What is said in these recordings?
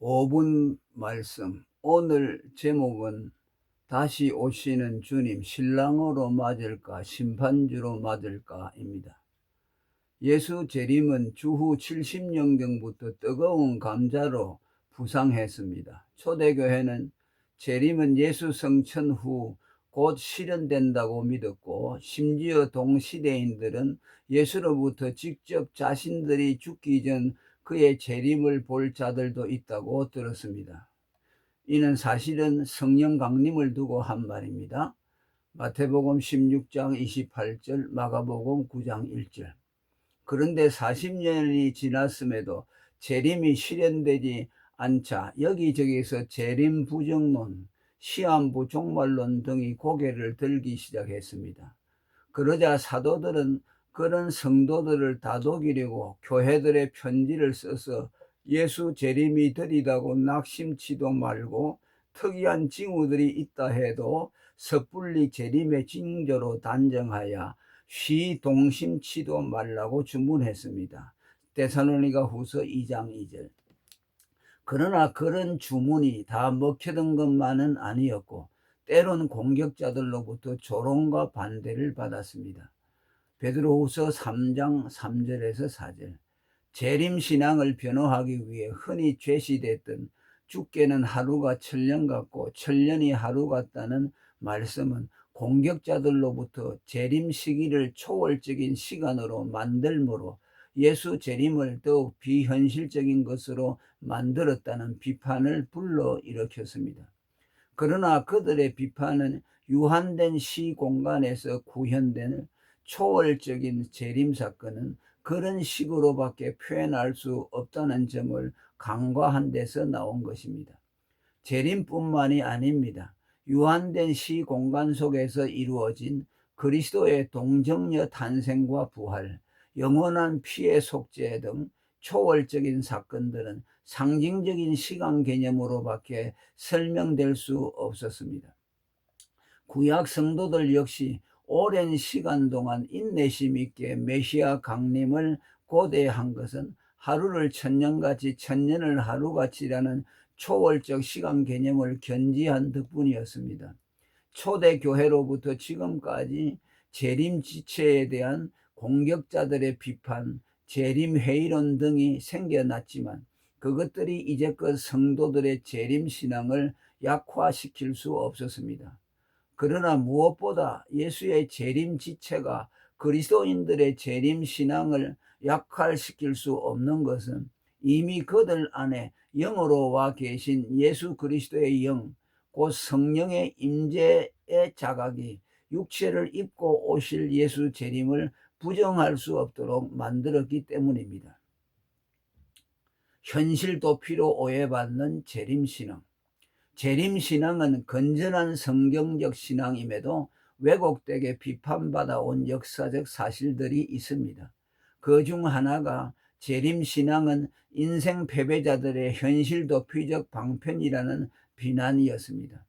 5분 말씀. 오늘 제목은 다시 오시는 주님 신랑으로 맞을까 심판주로 맞을까입니다. 예수 재림은 주후 70년경부터 뜨거운 감자로 부상했습니다. 초대교회는 재림은 예수 성천 후 곧 실현된다고 믿었고, 심지어 동시대인들은 예수로부터 직접 자신들이 죽기 전 그의 재림을 볼 자들도 있다고 들었습니다. 이는 사실은 성령 강림을 두고 한 말입니다. 마태복음 16장 28절, 마가복음 9장 1절. 그런데 40년이 지났음에도 재림이 실현되지 않자 여기저기서 재림 부정론, 시한부 종말론 등이 고개를 들기 시작했습니다. 그러자 사도들은 그런 성도들을 다독이려고 교회들의 편지를 써서 예수 재림이 들이다고 낙심치도 말고, 특이한 징후들이 있다 해도 섣불리 재림의 징조로 단정하여 동심치도 말라고 주문했습니다. 데살로니가 후서 2장 2절. 그러나 그런 주문이 다 먹혀든 것만은 아니었고, 때론 공격자들로부터 조롱과 반대를 받았습니다. 베드로후서 3장 3절에서 4절. 재림신앙을 변호하기 위해 흔히 제시됐던 죽게는 하루가 천년 같고 천년이 하루 같다는 말씀은 공격자들로부터 재림 시기를 초월적인 시간으로 만들므로 예수 재림을 더욱 비현실적인 것으로 만들었다는 비판을 불러일으켰습니다. 그러나 그들의 비판은 유한된 시공간에서 구현된 초월적인 재림 사건은 그런 식으로밖에 표현할 수 없다는 점을 간과한 데서 나온 것입니다. 재림뿐만이 아닙니다. 유한된 시공간 속에서 이루어진 그리스도의 동정녀 탄생과 부활, 영원한 피의 속죄 등 초월적인 사건들은 상징적인 시간 개념으로밖에 설명될 수 없었습니다. 구약 성도들 역시 오랜 시간 동안 인내심 있게 메시아 강림을 고대한 것은 하루를 천년같이 천년을 하루같이라는 초월적 시간 개념을 견지한 덕분이었습니다. 초대교회로부터 지금까지 재림 지체에 대한 공격자들의 비판, 재림 회의론 등이 생겨났지만 그것들이 이제껏 성도들의 재림 신앙을 약화시킬 수 없었습니다. 그러나 무엇보다 예수의 재림 지체가 그리스도인들의 재림 신앙을 약화시킬 수 없는 것은 이미 그들 안에 영으로 와 계신 예수 그리스도의 영, 곧 성령의 임재의 자각이 육체를 입고 오실 예수 재림을 부정할 수 없도록 만들었기 때문입니다. 현실 도피로 오해받는 재림신앙. 재림신앙은 건전한 성경적 신앙임에도 왜곡되게 비판받아온 역사적 사실들이 있습니다. 그 중 하나가 재림신앙은 인생 패배자들의 현실 도피적 방편이라는 비난이었습니다.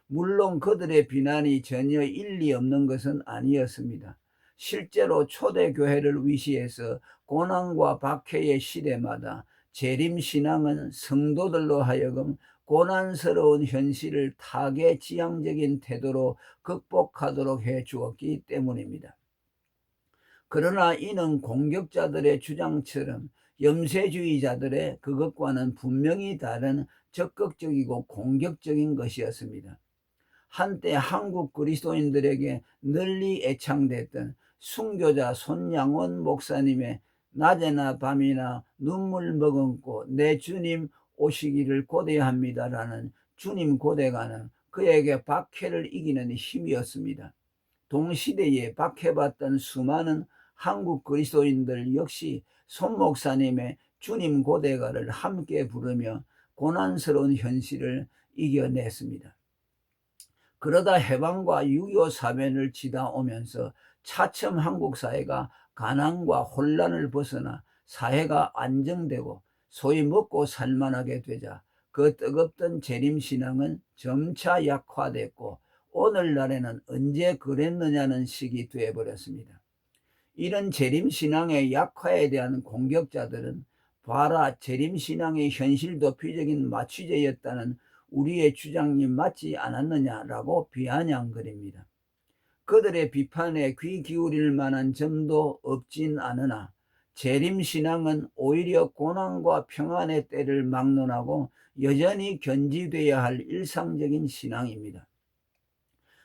물론 그들의 비난이 전혀 일리 없는 것은 아니었습니다. 실제로 초대교회를 위시해서 고난과 박해의 시대마다 재림신앙은 성도들로 하여금 고난스러운 현실을 타개지향적인 태도로 극복하도록 해 주었기 때문입니다. 그러나 이는 공격자들의 주장처럼 염세주의자들의 그것과는 분명히 다른 적극적이고 공격적인 것이었습니다. 한때 한국 그리스도인들에게 널리 애창됐던 순교자 손양원 목사님의 낮에나 밤이나 눈물 머금고 내 주님 오시기를 고대합니다라는 주님 고대가는 그에게 박해를 이기는 힘이었습니다. 동시대에 박해받던 수많은 한국 그리스도인들 역시 손 목사님의 주님 고대가를 함께 부르며 고난스러운 현실을 이겨냈습니다. 그러다 해방과 6.25 사변을 지나오면서 차츰 한국 사회가 가난과 혼란을 벗어나 사회가 안정되고 소위 먹고 살만하게 되자 그 뜨겁던 재림신앙은 점차 약화됐고 오늘날에는 언제 그랬느냐는 식이 되어버렸습니다. 이런 재림신앙의 약화에 대한 공격자들은 봐라, 재림신앙의 현실 도피적인 마취제였다는 우리의 주장이 맞지 않았느냐라고 비아냥거립니다. 그들의 비판에 귀 기울일 만한 점도 없진 않으나 재림신앙은 오히려 고난과 평안의 때를 막론하고 여전히 견지돼야 할 일상적인 신앙입니다.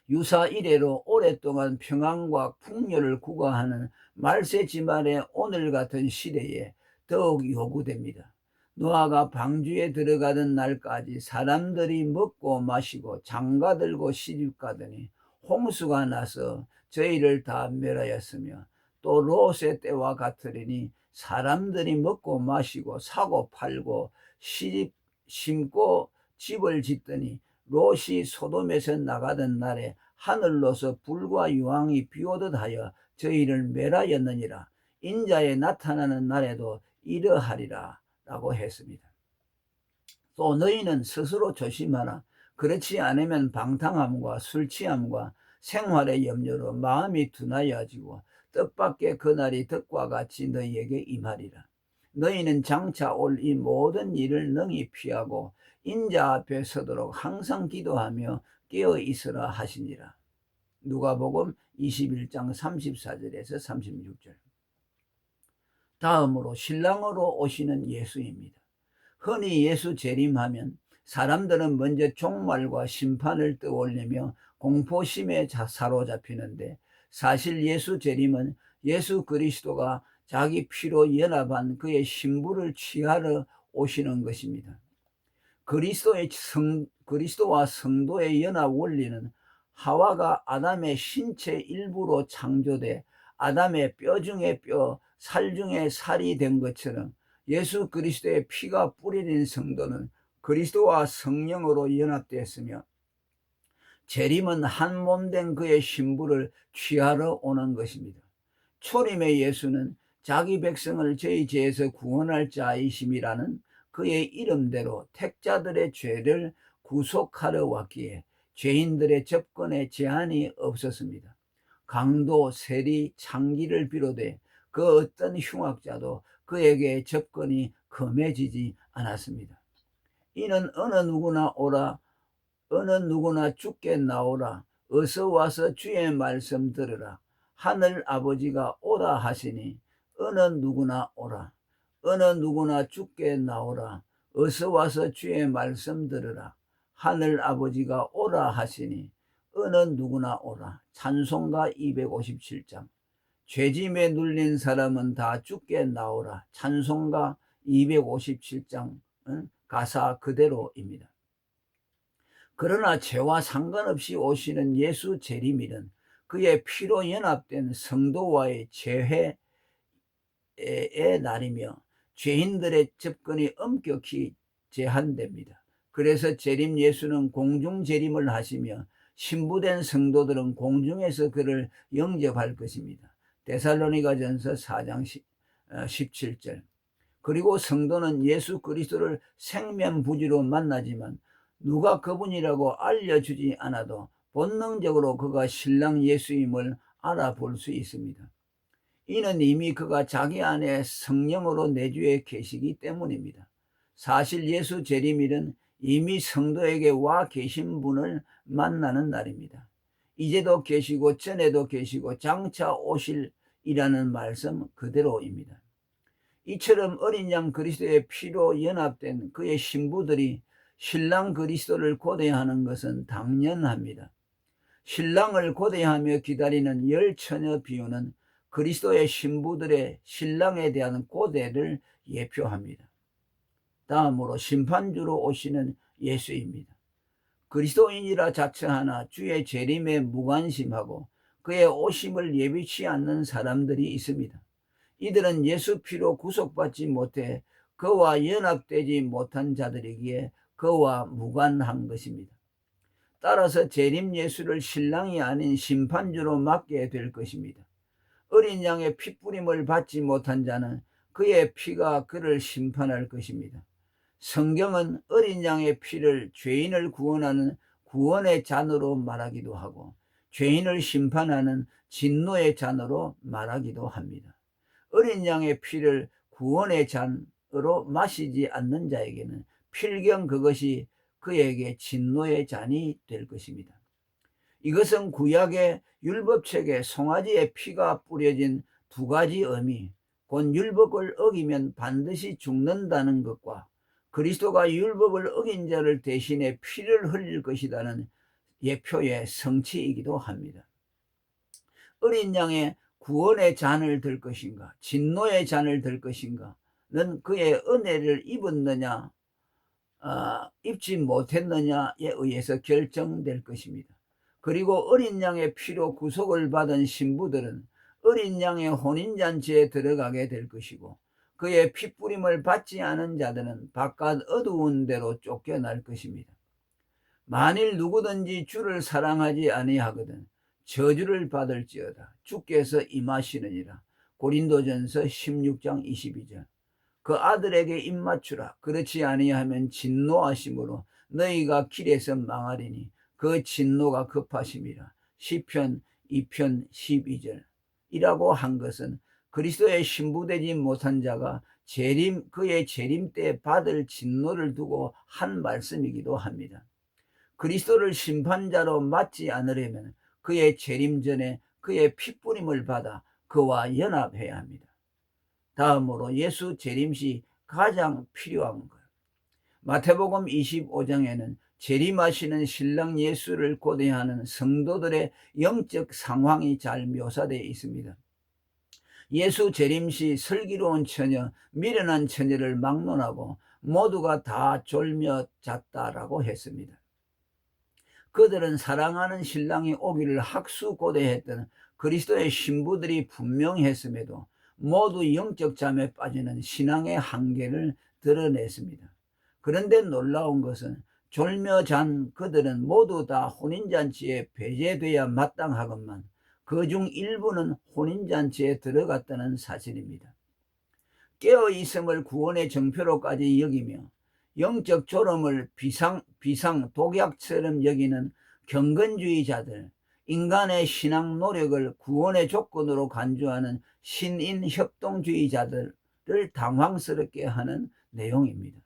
유사 이래로 오랫동안 평안과 풍요를 구가하는 말세지만의 오늘 같은 시대에 더욱 요구됩니다. 노아가 방주에 들어가던 날까지 사람들이 먹고 마시고 장가들고 시집가더니 홍수가 나서 저희를 다 멸하였으며, 또 롯의 때와 같으리니 사람들이 먹고 마시고 사고 팔고 시집 심고 집을 짓더니 롯이 소돔에서 나가던 날에 하늘로서 불과 유황이 비오듯 하여 저희를 멸하였느니라. 인자에 나타나는 날에도 이러하리라 라고 했습니다. 또 너희는 스스로 조심하라. 그렇지 않으면 방탕함과 술취함과 생활의 염려로 마음이 둔하여지고 뜻밖의 그날이 덕과 같이 너희에게 임하리라. 너희는 장차 올 이 모든 일을 능히 피하고 인자 앞에 서도록 항상 기도하며 깨어 있으라 하시니라. 누가복음 21장 34절에서 36절. 다음으로 신랑으로 오시는 예수입니다. 흔히 예수 재림하면 사람들은 먼저 종말과 심판을 떠올리며 공포심에 사로잡히는데, 사실 예수 재림은 예수 그리스도가 자기 피로 연합한 그의 신부를 취하러 오시는 것입니다. 그리스도와 성도의 연합 원리는 하와가 아담의 신체 일부로 창조돼 아담의 뼈 중에 뼈, 살 중에 살이 된 것처럼, 예수 그리스도의 피가 뿌려진 성도는 그리스도와 성령으로 연합되었으며, 재림은 한 몸 된 그의 신부를 취하러 오는 것입니다. 초림의 예수는 자기 백성을 저희 죄에서 구원할 자이심이라는 그의 이름대로 택자들의 죄를 구속하러 왔기에 죄인들의 접근에 제한이 없었습니다. 강도, 세리, 창기를 비롯해 그 어떤 흉악자도 그에게 접근이 금해지지 않았습니다. 이는 어느 누구나 오라, 어느 누구나 죽게 나오라, 어서 와서 주의 말씀 들으라, 하늘 아버지가 오라 하시니 어느 누구나 오라, 어느 누구나 죽게 나오라, 어서 와서 주의 말씀 들으라, 하늘 아버지가 오라 하시니 어느 누구나 오라. 찬송가 257장. 죄짐에 눌린 사람은 다 죽게 나오라. 찬송가 257장 가사 그대로입니다. 그러나 죄와 상관없이 오시는 예수 재림일은 그의 피로 연합된 성도와의 재회의 날이며 죄인들의 접근이 엄격히 제한됩니다. 그래서 재림 예수는 공중 재림을 하시며 신부된 성도들은 공중에서 그를 영접할 것입니다. 데살로니가전서 4장 17절. 그리고 성도는 예수 그리스도를 생면부지로 만나지만 누가 그분이라고 알려주지 않아도 본능적으로 그가 신랑 예수임을 알아볼 수 있습니다. 이는 이미 그가 자기 안에 성령으로 내주에 계시기 때문입니다. 사실 예수 재림일은 이미 성도에게 와 계신 분을 만나는 날입니다. 이제도 계시고 전에도 계시고 장차 오실이라는 말씀 그대로입니다. 이처럼 어린 양 그리스도의 피로 연합된 그의 신부들이 신랑 그리스도를 고대하는 것은 당연합니다. 신랑을 고대하며 기다리는 열 처녀 비유는 그리스도의 신부들의 신랑에 대한 고대를 예표합니다. 다음으로 심판주로 오시는 예수입니다. 그리스도인이라 자처하나 주의 재림에 무관심하고 그의 오심을 예비치 않는 사람들이 있습니다. 이들은 예수 피로 구속받지 못해 그와 연합되지 못한 자들이기에 그와 무관한 것입니다. 따라서 재림 예수를 신랑이 아닌 심판주로 맡게 될 것입니다. 어린 양의 피뿌림을 받지 못한 자는 그의 피가 그를 심판할 것입니다. 성경은 어린 양의 피를 죄인을 구원하는 구원의 잔으로 말하기도 하고 죄인을 심판하는 진노의 잔으로 말하기도 합니다. 어린 양의 피를 구원의 잔, 잔으로 마시지 않는 자에게는 필경 그것이 그에게 진노의 잔이 될 것입니다. 이것은 구약의 율법책에 송아지의 피가 뿌려진 두 가지 의미, 곧 율법을 어기면 반드시 죽는다는 것과 그리스도가 율법을 어긴 자를 대신해 피를 흘릴 것이라는 예표의 성취이기도 합니다. 어린 양의 구원의 잔을 들 것인가, 진노의 잔을 들 것인가는 그의 은혜를 입었느냐, 입지 못했느냐에 의해서 결정될 것입니다. 그리고 어린 양의 피로 구속을 받은 신부들은 어린 양의 혼인잔치에 들어가게 될 것이고, 그의 피뿌림을 받지 않은 자들은 바깥 어두운 데로 쫓겨날 것입니다. 만일 누구든지 주를 사랑하지 아니하거든 저주를 받을지어다. 주께서 임하시느니라. 고린도전서 16장 22절. 그 아들에게 입맞추라. 그렇지 아니하면 진노하심으로 너희가 길에서 망하리니 그 진노가 급하심이라. 시편 2편 12절. 이라고 한 것은 그리스도의 신부되지 못한 자가 그의 재림 때 받을 진노를 두고 한 말씀이기도 합니다. 그리스도를 심판자로 맞지 않으려면 그의 재림 전에 그의 피뿌림을 받아 그와 연합해야 합니다. 다음으로 예수 재림 시 가장 필요한 것. 마태복음 25장에는 재림하시는 신랑 예수를 고대하는 성도들의 영적 상황이 잘 묘사되어 있습니다. 예수 재림 시 슬기로운 처녀, 미련한 처녀를 막론하고 모두가 다 졸며 잤다라고 했습니다. 그들은 사랑하는 신랑이 오기를 학수고대했던 그리스도의 신부들이 분명했음에도 모두 영적 잠에 빠지는 신앙의 한계를 드러냈습니다. 그런데 놀라운 것은 졸며 잔 그들은 모두 다 혼인잔치에 배제돼야 마땅하건만 그중 일부는 혼인잔치에 들어갔다는 사실입니다. 깨어있음을 구원의 정표로까지 여기며 영적 졸음을 비상 독약처럼 여기는 경건주의자들, 인간의 신앙 노력을 구원의 조건으로 간주하는 신인 협동주의자들을 당황스럽게 하는 내용입니다.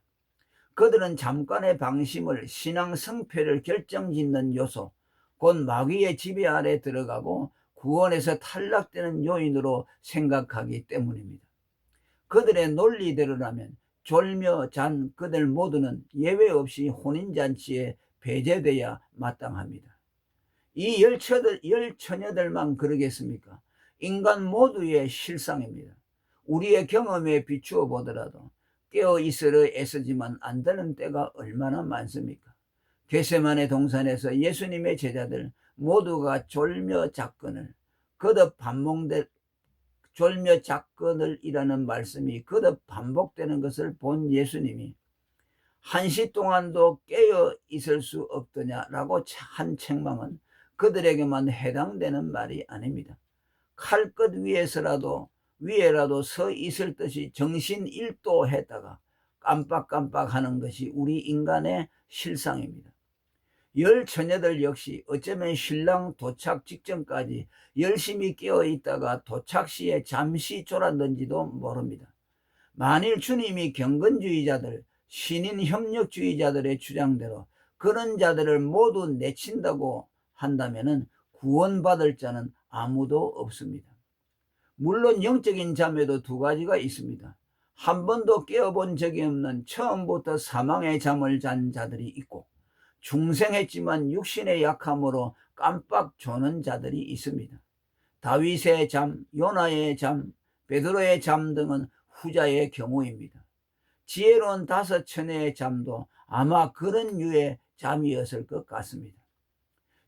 그들은 잠깐의 방심을 신앙 성패를 결정짓는 요소, 곧 마귀의 지배 아래 들어가고 구원에서 탈락되는 요인으로 생각하기 때문입니다. 그들의 논리대로라면 졸며 잔 그들 모두는 예외 없이 혼인잔치에 배제돼야 마땅합니다. 이 열 처녀들만 그러겠습니까? 인간 모두의 실상입니다. 우리의 경험에 비추어 보더라도 깨어 있으려 애쓰지만 안 되는 때가 얼마나 많습니까? 겟세마네 동산에서 예수님의 제자들 모두가 졸며 잤거늘 거듭 졸며 잤거늘 이라는 말씀이 거듭 반복되는 것을 본 예수님이 한시 동안도 깨어 있을 수 없더냐라고 한 책망은 그들에게만 해당되는 말이 아닙니다. 칼끝 위에라도 서 있을 듯이 정신일도했다가 깜빡깜빡하는 것이 우리 인간의 실상입니다. 열 처녀들 역시 어쩌면 신랑 도착 직전까지 열심히 깨어있다가 도착 시에 잠시 졸았는지도 모릅니다. 만일 주님이 경건주의자들, 신인 협력주의자들의 주장대로 그런 자들을 모두 내친다고 한다면 구원받을 자는 아무도 없습니다. 물론 영적인 잠에도 두 가지가 있습니다. 한 번도 깨어본 적이 없는 처음부터 사망의 잠을 잔 자들이 있고, 중생했지만 육신의 약함으로 깜빡 조는 자들이 있습니다. 다윗의 잠, 요나의 잠, 베드로의 잠 등은 후자의 경우입니다. 지혜로운 다섯 처녀의 잠도 아마 그런 류의 잠이었을 것 같습니다.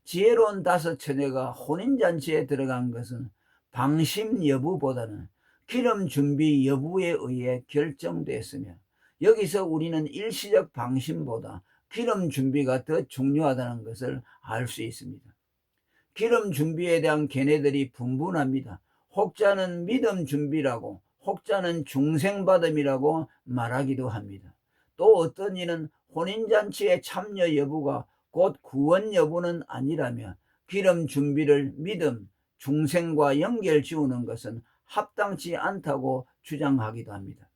지혜로운 다섯 처녀가 혼인잔치에 들어간 것은 방심 여부보다는 기름 준비 여부에 의해 결정됐으며, 여기서 우리는 일시적 방심보다 기름 준비가 더 중요하다는 것을 알 수 있습니다. 기름 준비에 대한 견해들이 분분합니다. 혹자는 믿음 준비라고, 혹자는 중생받음이라고 말하기도 합니다. 또 어떤 이는 혼인잔치의 참여 여부가 곧 구원 여부는 아니라며 기름 준비를 믿음, 중생과 연결 지우는 것은 합당치 않다고 주장하기도 합니다.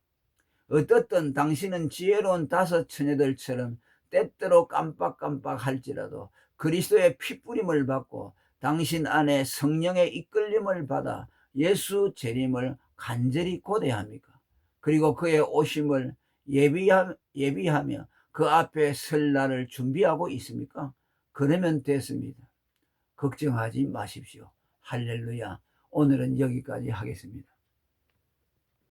어떻든 당신은 지혜로운 다섯 처녀들처럼 때때로 깜빡깜빡할지라도 그리스도의 피뿌림을 받고 당신 안에 성령의 이끌림을 받아 예수 재림을 간절히 고대합니까? 그리고 그의 오심을 예비하며 그 앞에 설 날을 준비하고 있습니까? 그러면 됐습니다. 걱정하지 마십시오. 할렐루야. 오늘은 여기까지 하겠습니다.